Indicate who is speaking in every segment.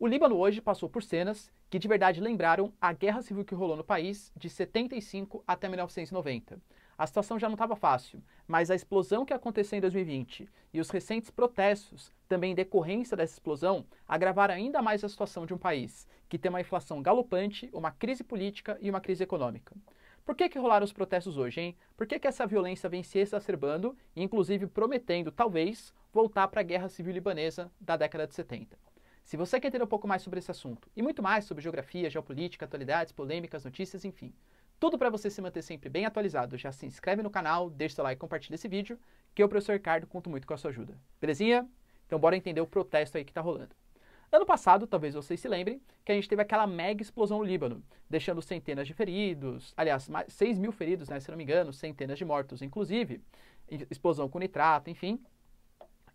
Speaker 1: O Líbano hoje passou por cenas que de verdade lembraram a guerra civil que rolou no país de 75 até 1990. A situação já não estava fácil, mas a explosão que aconteceu em 2020 e os recentes protestos, também em decorrência dessa explosão, agravaram ainda mais a situação de um país que tem uma inflação galopante, uma crise política e uma crise econômica. Por que rolaram os protestos hoje, hein? Por que essa violência vem se exacerbando e inclusive prometendo, talvez, voltar para a guerra civil libanesa da década de 70? Se você quer entender um pouco mais sobre esse assunto e muito mais sobre geografia, geopolítica, atualidades, polêmicas, notícias, enfim, tudo para você se manter sempre bem atualizado, já se inscreve no canal, deixa seu like e compartilha esse vídeo, que eu, professor Ricardo, conto muito com a sua ajuda. Belezinha? Então bora entender o protesto aí que tá rolando. Ano passado, talvez vocês se lembrem, que a gente teve aquela mega explosão no Líbano, deixando centenas de feridos, aliás, 6 mil feridos, né, se não me engano, centenas de mortos, inclusive, explosão com nitrato, enfim.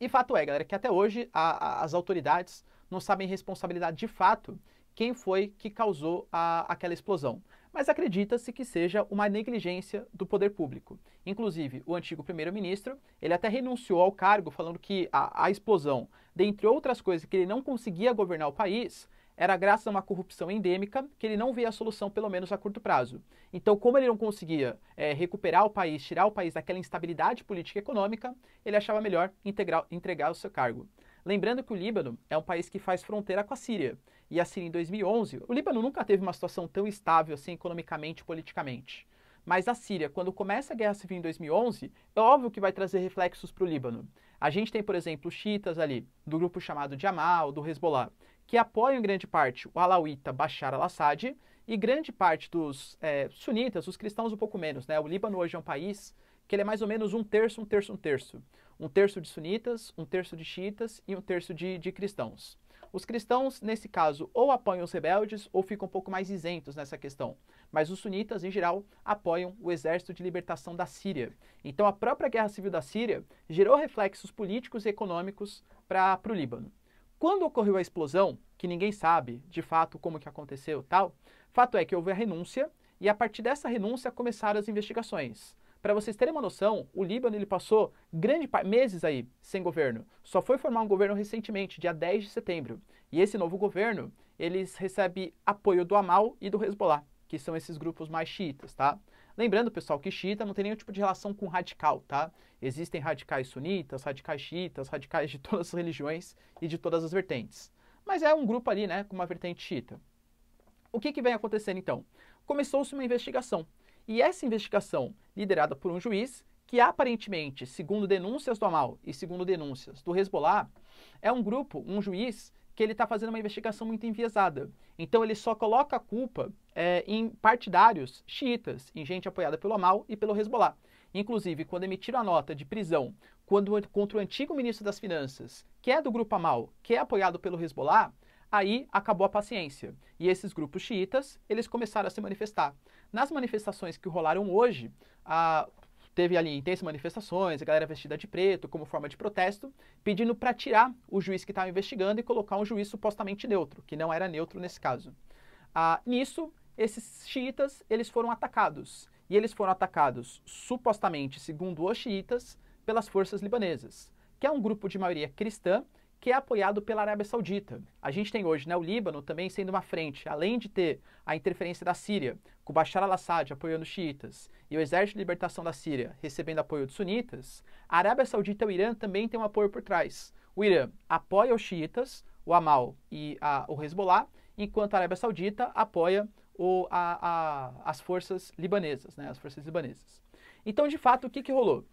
Speaker 1: E fato é, galera, que até hoje as autoridades não sabem responsabilidade de fato quem foi que causou aquela explosão. Mas acredita-se que seja uma negligência do poder público. Inclusive, o antigo primeiro-ministro, ele até renunciou ao cargo, falando que a explosão, dentre outras coisas, que ele não conseguia governar o país, era graças a uma corrupção endêmica que ele não via a solução, pelo menos a curto prazo. Então, como ele não conseguia recuperar o país, tirar o país daquela instabilidade política e econômica, ele achava melhor entregar o seu cargo. Lembrando que o Líbano é um país que faz fronteira com a Síria. E a Síria, em 2011, o Líbano nunca teve uma situação tão estável assim economicamente e politicamente. Mas a Síria, quando começa a Guerra Civil em 2011, é óbvio que vai trazer reflexos para o Líbano. A gente tem, por exemplo, os xiitas ali, do grupo chamado de Amal, do Hezbollah, que apoiam em grande parte o alauíta Bashar al-Assad e grande parte dos sunitas, os cristãos um pouco menos, né? O Líbano hoje é um país que ele é mais ou menos um terço, um terço, um terço. Um terço de sunitas, um terço de xiitas e um terço de cristãos. Os cristãos, nesse caso, ou apoiam os rebeldes ou ficam um pouco mais isentos nessa questão. Mas os sunitas, em geral, apoiam o Exército de Libertação da Síria. Então a própria Guerra Civil da Síria gerou reflexos políticos e econômicos para o Líbano. Quando ocorreu a explosão, que ninguém sabe de fato como que aconteceu e tal, fato é que houve a renúncia e a partir dessa renúncia começaram as investigações. Para vocês terem uma noção, o Líbano ele passou meses aí sem governo. Só foi formar um governo recentemente, dia 10 de setembro. E esse novo governo, eles recebem apoio do Amal e do Hezbollah, que são esses grupos mais xiitas, tá? Lembrando, pessoal, que xiita não tem nenhum tipo de relação com radical, tá? Existem radicais sunitas, radicais xiitas, radicais de todas as religiões e de todas as vertentes. Mas é um grupo ali, né, com uma vertente xiita. O que vem acontecendo então? Começou-se uma investigação. E essa investigação, liderada por um juiz, que aparentemente, segundo denúncias do Amal e segundo denúncias do Hezbollah, é um grupo, um juiz, que ele está fazendo uma investigação muito enviesada. Então ele só coloca a culpa em partidários xiitas, em gente apoiada pelo Amal e pelo Hezbollah. Inclusive, quando emitiram a nota de prisão contra o antigo ministro das Finanças, que é do grupo Amal, que é apoiado pelo Hezbollah, aí acabou a paciência. E esses grupos xiitas, eles começaram a se manifestar. Nas manifestações que rolaram hoje, teve ali intensas manifestações, a galera vestida de preto como forma de protesto, pedindo para tirar o juiz que estava investigando e colocar um juiz supostamente neutro, que não era neutro nesse caso. Nisso, esses xiitas, eles foram atacados. E eles foram atacados, supostamente, segundo os xiitas, pelas forças libanesas, que é um grupo de maioria cristã, que é apoiado pela Arábia Saudita. A gente tem hoje, né, o Líbano também sendo uma frente, além de ter a interferência da Síria, com Bashar al-Assad apoiando os xiitas, e o Exército de Libertação da Síria recebendo apoio dos sunitas, a Arábia Saudita e o Irã também têm um apoio por trás. O Irã apoia os xiitas, o Amal e o Hezbollah, enquanto a Arábia Saudita apoia as forças libanesas, né, as forças libanesas. Então, de fato, o que rolou?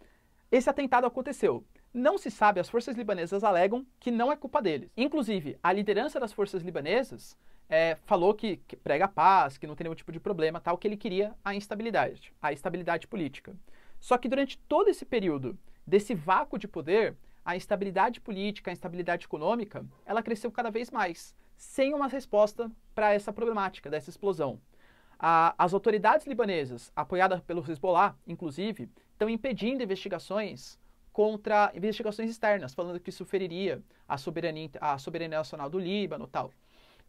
Speaker 1: Esse atentado aconteceu. Não se sabe, as forças libanesas alegam que não é culpa deles. Inclusive, a liderança das forças libanesas falou que prega a paz, que não tem nenhum tipo de problema, tal, que ele queria a estabilidade política. Só que durante todo esse período desse vácuo de poder, a instabilidade política, a instabilidade econômica, ela cresceu cada vez mais, sem uma resposta para essa problemática dessa explosão. As autoridades libanesas, apoiadas pelo Hezbollah, inclusive, estão impedindo investigações externas, falando que isso feriria a soberania nacional do Líbano e tal.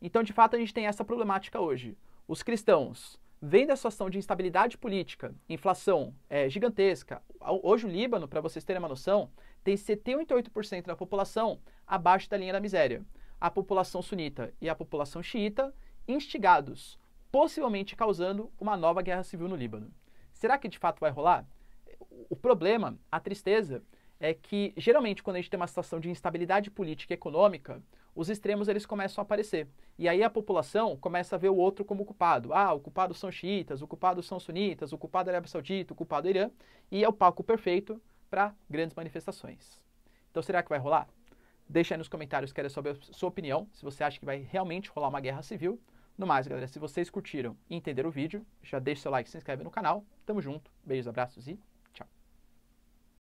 Speaker 1: Então, de fato, a gente tem essa problemática hoje. Os cristãos, vendo a situação de instabilidade política, inflação gigantesca, hoje o Líbano, para vocês terem uma noção, tem 78% da população abaixo da linha da miséria. a população sunita e a população xiita instigados, possivelmente causando uma nova guerra civil no Líbano. Será que de fato vai rolar? O problema, a tristeza, é que geralmente quando a gente tem uma situação de instabilidade política e econômica, os extremos eles começam a aparecer. E aí a população começa a ver o outro como culpado. Ah, o culpado são xiitas, o culpado são sunitas, o culpado é a Arábia Saudita, o culpado é o Irã. E é o palco perfeito para grandes manifestações. Então será que vai rolar? Deixa aí nos comentários, quero saber a sua opinião, se você acha que vai realmente rolar uma guerra civil. No mais, galera, se vocês curtiram e entenderam o vídeo, já deixa seu like, se inscreve no canal. Tamo junto, beijos, abraços e